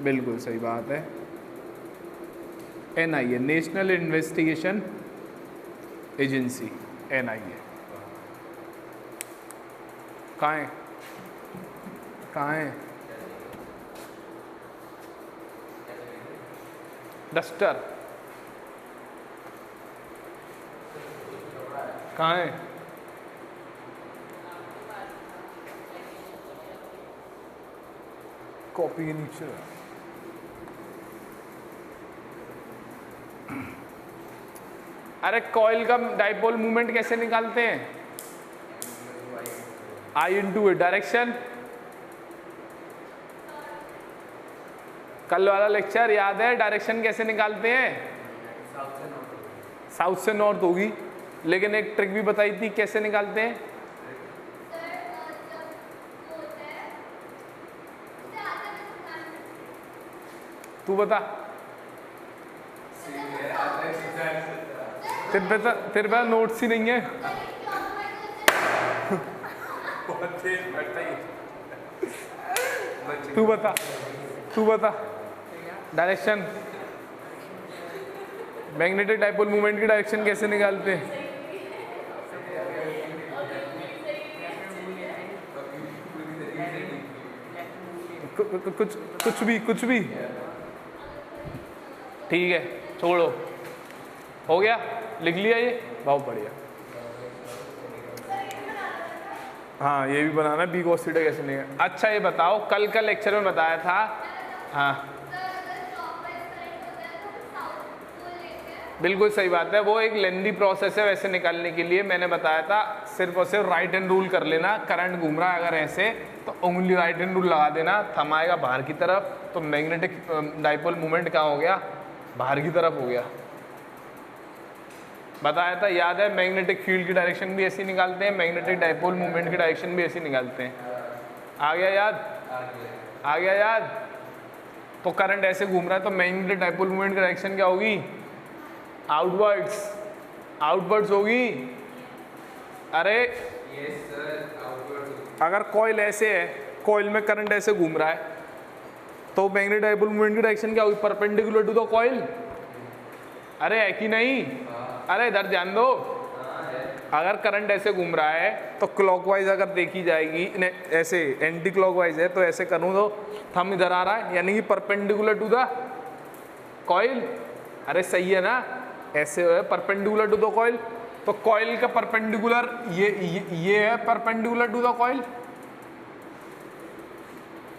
बिल्कुल सही बात है, NIA national investigation agency, NIA। कहाँ है? कहाँ है? डस्टर कहाँ है? कॉपी के नीचे। अरे कॉइल का डाइपोल मूवमेंट कैसे निकालते हैं? आई इंटू ए, डायरेक्शन। कल वाला लेक्चर याद है? डायरेक्शन कैसे निकालते हैं? साउथ से नॉर्थ होगी, लेकिन एक ट्रिक भी बताई थी कैसे निकालते हैं। तू बता। तेरे पास नोट्स ही नहीं है। तू बता, तू बता डायरेक्शन, मैग्नेटिक डाइपोल मूवमेंट की डायरेक्शन कैसे निकालते हैं? कुछ भी ठीक है, छोड़ो। हो गया, लिख लिया ये, बहुत बढ़िया। हाँ ये भी बनाना है, बी cos थीटा कैसे निकालेंगे। अच्छा ये बताओ, कल का लेक्चर में बताया था, हाँ बिल्कुल सही बात है, वो एक लेंदी प्रोसेस है वैसे निकालने के लिए। मैंने बताया था सिर्फ और सिर्फ राइट हैंड रूल कर लेना। करंट घूम रहा है अगर ऐसे तो उंगली राइट हैंड रूल लगा देना, थंब आएगा बाहर की तरफ, तो मैग्नेटिक डाइपोल मूवमेंट कहाँ हो गया? बाहर की तरफ हो गया। बताया था, याद है? मैग्नेटिक फील्ड की डायरेक्शन भी ऐसी निकालते हैं, मैग्नेटिक डाइपोल मूवमेंट की डायरेक्शन भी ऐसी निकालते हैं। आ गया याद? आ गया याद? तो करंट ऐसे घूम रहा है तो मैग्नेटिक डाइपोल मूवमेंट की डायरेक्शन क्या होगी? आउटवर्ड्स, आउटवर्ड्स होगी। अरे यस सर, आउटवर्ड। अगर कॉइल ऐसे है, कॉइल में करंट ऐसे घूम रहा है, तो मैग्नेटिक डाइपोल मूवमेंट की डायरेक्शन क्या होगी? Perpendicular to the coil. अरे है कि नहीं? अरे इधर ध्यान दो, अगर करंट ऐसे घूम रहा है तो क्लॉकवाइज अगर देखी जाएगी, ऐसे एंटी क्लॉकवाइज है तो ऐसे करूँ तो थंब इधर आ रहा है, यानी कि परपेंडिकुलर टू द कॉइल। अरे सही है ना? ऐसे है परपेंडिकुलर टू द कॉइल, तो कॉइल का परपेंडिकुलर ये है परपेंडिकुलर टू द कॉइल,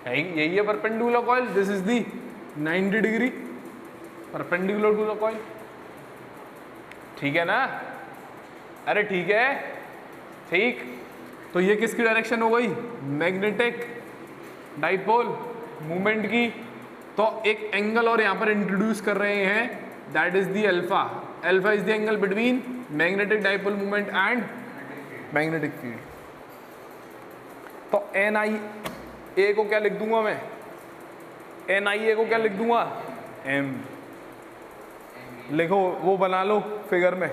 यही है perpendicular coil. This is the 90 degree perpendicular to the coil, ठीक है ना? अरे ठीक है, ठीक। तो ये किसकी डायरेक्शन हो गई? मैग्नेटिक डाइपोल मूवमेंट की। तो एक एंगल और यहाँ पर इंट्रोड्यूस कर रहे हैं, that is the alpha. Alpha is the angle between magnetic dipole movement and magnetic field. तो एन आई ए को क्या लिख दूंगा मैं? एन आई ए को क्या लिख दूंगा? एम। लिखो, वो बना लो फिगर में।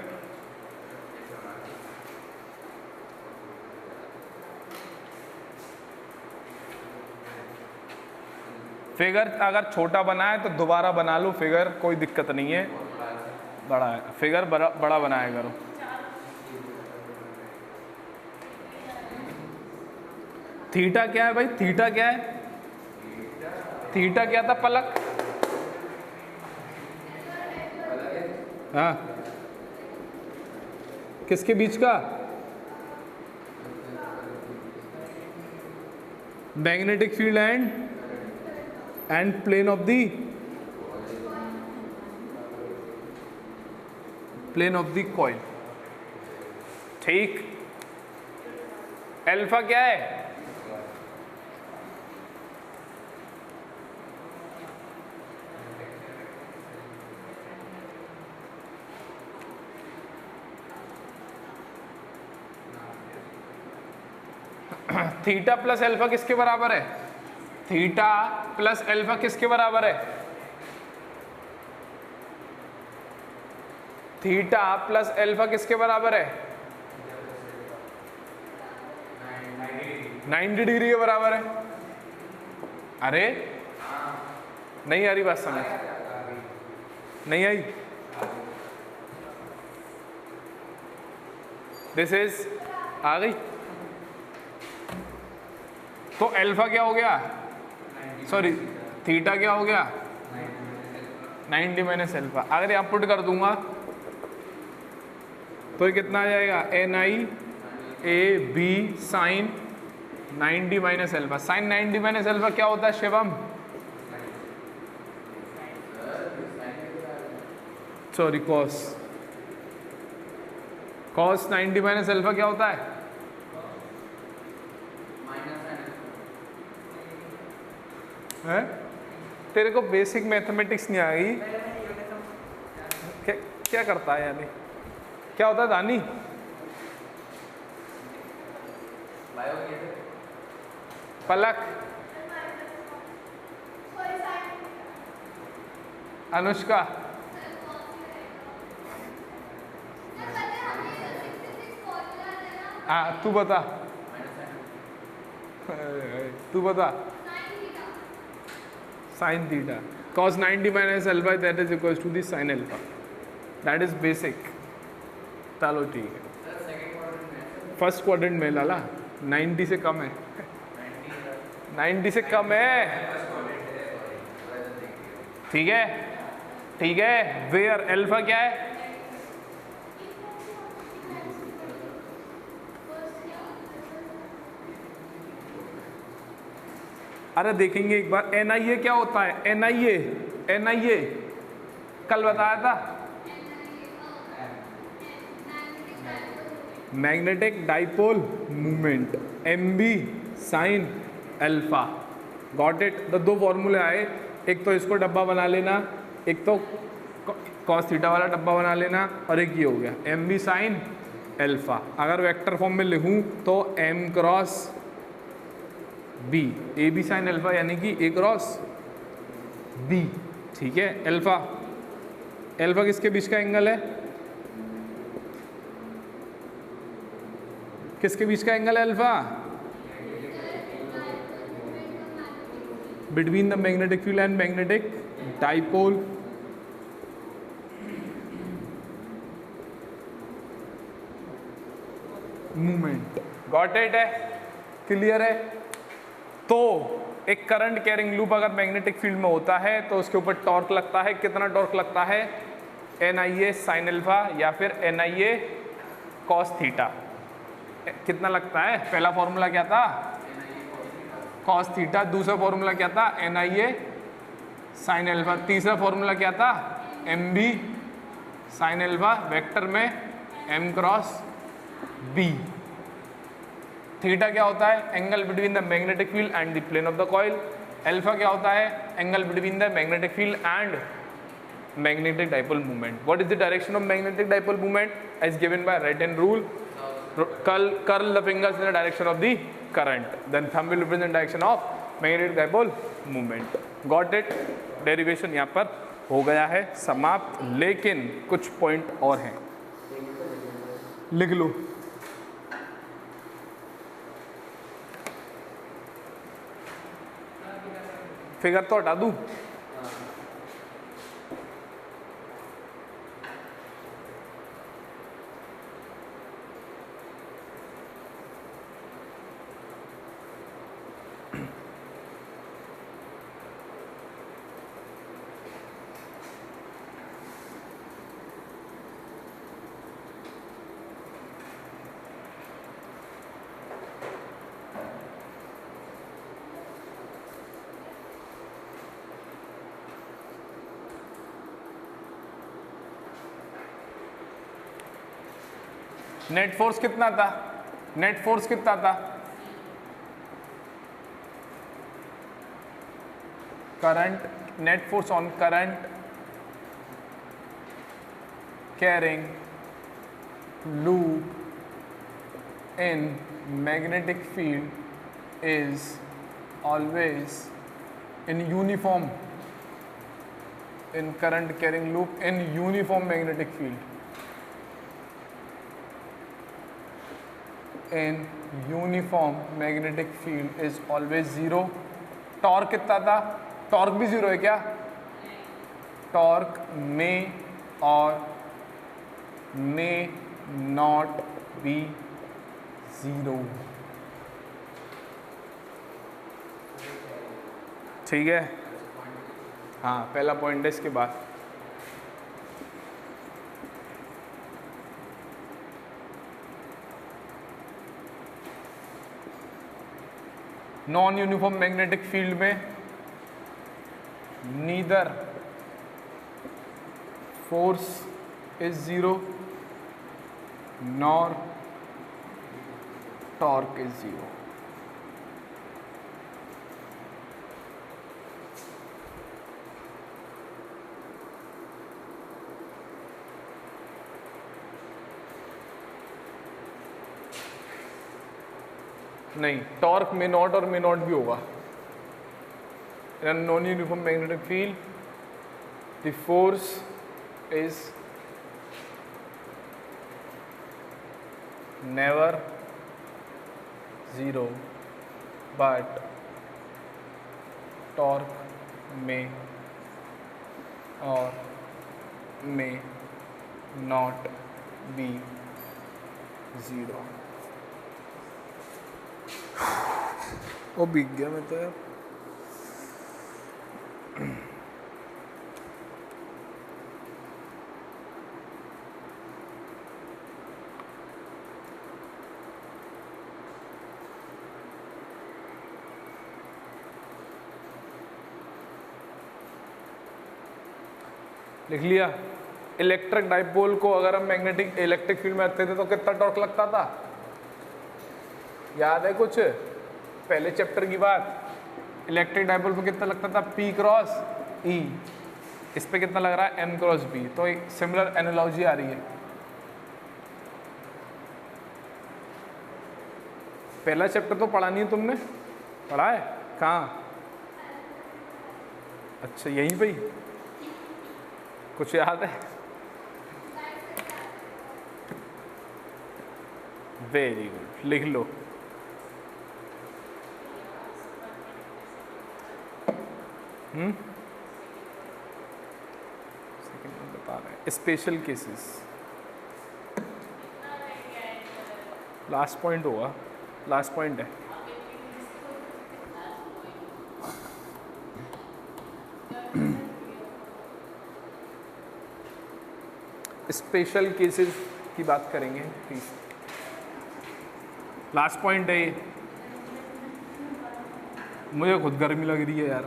फिगर अगर छोटा बना है तो दोबारा बना लो फिगर, कोई दिक्कत नहीं है। बड़ा है फिगर, बड़ा बनाया करो। थीटा क्या है भाई? थीटा क्या है? थीटा क्या था पलक? हाँ, किसके बीच का? Magnetic field and plane of the coil. ठीक। अल्फा क्या है? थीटा प्लस अल्फा किसके बराबर है? थीटा प्लस अल्फा किसके बराबर है? थीटा प्लस अल्फा किसके बराबर है? 90 डिग्री के बराबर है। अरे नहीं आ रही बात समझ? नहीं आई? दिस इज आ गई। तो अल्फा क्या हो गया? सॉरी, थीटा क्या हो गया? 90 माइनस अल्फा। अगर यहाँ पुट कर दूंगा तो ये कितना आ जाएगा? N I A B sine 90 minus alpha. Sine 90 minus alpha क्या होता है Shivam? Sorry, cos. Cos 90 minus alpha क्या होता है? है? तेरे को बेसिक मैथमेटिक्स नहीं आई? क्या करता है यानी? क्या होता है दानी? पलक, अनुष्का, हाँ तू बता, तू बता। Sine theta cos 90 minus alpha that is equals to the sin alpha, that is basic। चलो ठीक है। फर्स्ट क्वाड्रेंट में लाला 90 से कम है। 90 से कम है। ठीक है, ठीक है। वेयर अल्फा क्या है? अरे देखेंगे एक बार। NIA क्या होता है? NIA कल बताया था, magnetic dipole movement, MB sine alpha. Got it? तो दो फॉर्मूले आए, एक तो इसको डब्बा बना लेना, एक तो कॉस थीटा वाला डब्बा बना लेना, और एक ये हो गया MB साइन अल्फा। अगर वेक्टर फॉर्म में लिखूं तो M cross B, AB sine alpha यानी कि A क्रॉस B। ठीक है। अल्फा, अल्फा किसके बीच का एंगल है? किसके बीच का एंगल है alpha? Between the magnetic field and magnetic dipole movement. Got it? है क्लियर है? तो एक करंट कैरिंग लूप अगर मैग्नेटिक फील्ड में होता है तो उसके ऊपर टॉर्क लगता है। कितना टॉर्क लगता है? NIA साइन अल्फा या फिर NIA कॉस थीटा। कितना लगता है? पहला फॉर्मूला क्या था? Cos theta. दूसरा फॉर्मूला क्या था? NIA sine alpha. तीसरा फॉर्मूला क्या था? MB sine alpha. वेक्टर में M क्रॉस बी। थीटा क्या होता है? Angle between the magnetic field and the plane of the coil. Alpha क्या होता है? Angle between the magnetic field and magnetic dipole moment. What is the direction of magnetic dipole moment as given by right hand rule? Curl the fingers in the direction of the current. Then thumb will represent direction of magnetic dipole moment. Got it? Derivation यहाँ पर हो गया है समाप्त, लेकिन कुछ point और हैं, लिख लो। फिगर तो हटा दूँ? नेट फोर्स कितना था? नेट फोर्स कितना था? Current, net force on current carrying loop in magnetic field is always in uniform, in current carrying loop in uniform magnetic field, in uniform magnetic field is always zero. Torque कितना था? Torque भी zero है क्या? Torque में और may not be zero. ठीक है, हाँ पहला पॉइंट है। इसके बाद नॉन यूनिफॉर्म मैग्नेटिक फील्ड में neither force is zero nor torque is zero. नहीं, टॉर्क में नॉट और मे नॉट भी होगा। Non uniform magnetic field the force is never zero but torque में और मे नॉट बी जीरो। वो बिक गया मैं तो यार। लिख लिया। इलेक्ट्रिक डाइपोल को अगर हम मैग्नेटिक इलेक्ट्रिक फील्ड में रखते थे तो कितना टॉर्क लगता था? याद है कुछ पहले चैप्टर की बात? इलेक्ट्रिक डाइपोल पे कितना लगता था? P cross E। इस पे कितना लग रहा है? M cross B। तो एक सिमिलर एनालॉजी आ रही है। पहला चैप्टर तो पढ़ा नहीं है तुमने? पढ़ा है? कहाँ? अच्छा यहीं पे ही कुछ याद है? वेरी गुड, लिख लो। सेकंड में बता रहे हैं स्पेशल केसेस। लास्ट पॉइंट होगा, लास्ट पॉइंट है। स्पेशल केसेस की बात करेंगे प्लीज। लास्ट पॉइंट है ये। मुझे खुद गर्मी लग रही है यार।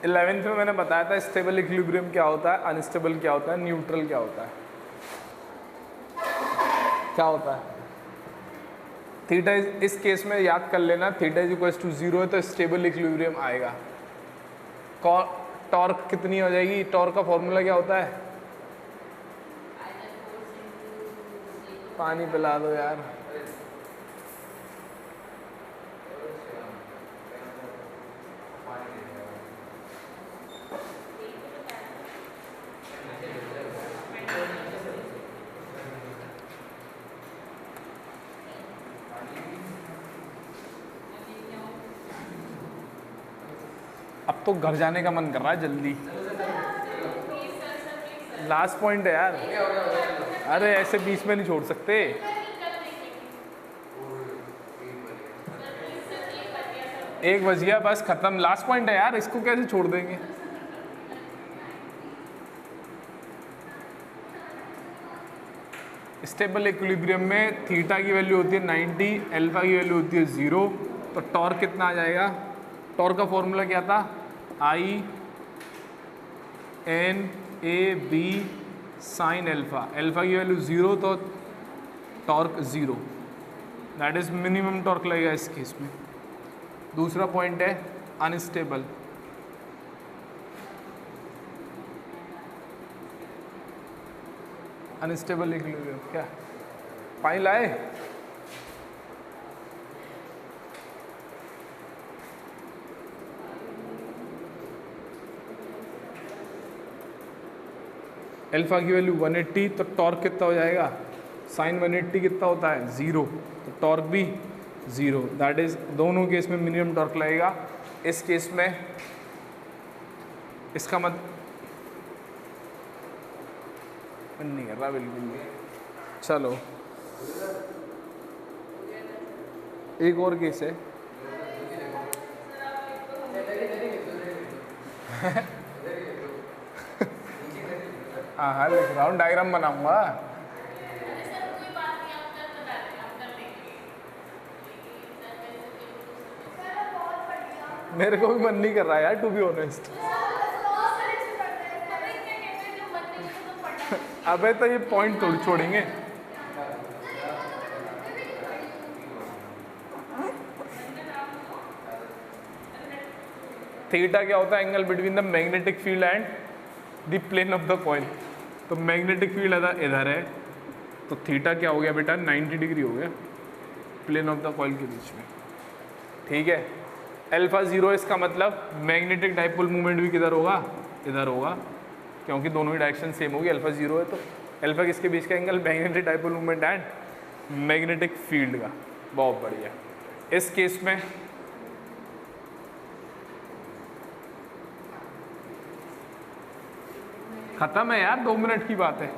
11th में मैंने बताया था स्टेबल इक्विलिब्रियम क्या होता है, अनस्टेबल क्या होता है, न्यूट्रल क्या होता है। क्या होता है थीटा इस केस में याद कर लेना, थीटा इज इक्वल टू 0 है तो स्टेबल इक्विलिब्रियम आएगा। टॉर्क कितनी हो जाएगी, टॉर्क का फॉर्मूला क्या होता है, पानी पिला दो यार। अब तो घर जाने का मन कर रहा है जल्दी। लास्ट पॉइंट है यार, अरे ऐसे बीच में नहीं छोड़ सकते। एक बज गया बस, खत्म, लास्ट पॉइंट है यार, इसको कैसे छोड़ देंगे। स्टेबल इक्विलिब्रियम में थीटा की वैल्यू होती है 90, अल्फा की वैल्यू होती है 0, तो टॉर्क कितना आ जाएगा, टॉर्क का फॉर्मूला क्या था, I N A B sine alpha, alpha की वैल्यू 0 तो torque 0, that is minimum torque लगेगा इस केस में। दूसरा पॉइंट है अनस्टेबल, अनस्टेबल इक्विलिब्रियम क्या, पानी लाए, अल्फा की वैल्यू 180 तो टॉर्क कितना हो जाएगा, साइन 180 कितना होता है 0, तो टॉर्क भी 0, दैट इज दोनों केस में मिनिमम टॉर्क लगेगा। इस केस में इसका मतलब नहीं कर रहा बिल्कुल भी। चलो एक और केस है हाँ हाँ लिख रहा हूँ, डायग्राम बनाऊंगा। मेरे को भी मन नहीं कर रहा यार टू बी ऑनेस्ट। अबे तो ये पॉइंट थोड़ी छोड़ेंगे। थीटा क्या होता है, angle between the magnetic field and the plane of the coil. तो मैग्नेटिक फील्ड इधर है तो थीटा क्या हो गया बेटा 90 डिग्री हो गया प्लेन ऑफ द कॉइल के बीच में, ठीक है। अल्फा 0 इसका मतलब मैग्नेटिक डाइपोल मूवमेंट भी किधर होगा, इधर होगा, क्योंकि दोनों ही डायरेक्शन सेम होगी। अल्फा 0 है तो अल्फा किसके बीच का angle, magnetic dipole movement and magnetic field का। बहुत बढ़िया। इस केस में खत्म है यार, 2 मिनट की बात है।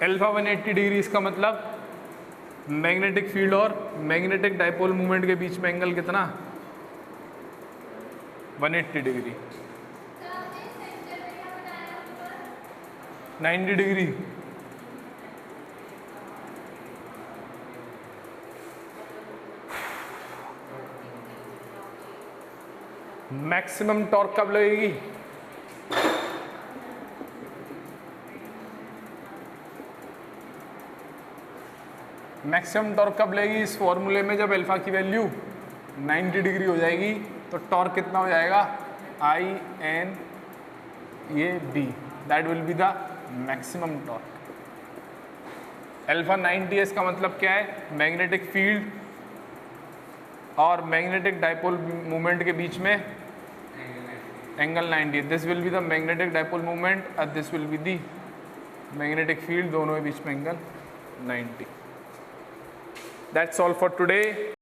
अल्फा 180 डिग्री इसका मतलब मैग्नेटिक फील्ड और मैग्नेटिक डाइपोल मूवमेंट के बीच में एंगल कितना 180 डिग्री, 90 डिग्री। मैक्सिमम टॉर्क कब लगेगी, मैक्सिमम टॉर्क कब लगेगी इस फॉर्मूले में, जब अल्फा की वैल्यू 90 डिग्री हो जाएगी तो टॉर्क कितना हो जाएगा आई एन ये B, that will be the maximum torque. Alpha 90 है इसका मतलब क्या है, मैग्नेटिक फील्ड और मैग्नेटिक डाइपोल मूवमेंट के बीच में angle 90, this will be the magnetic dipole movement और this will be the magnetic field, दोनों के बीच में angle 90। That's all for today.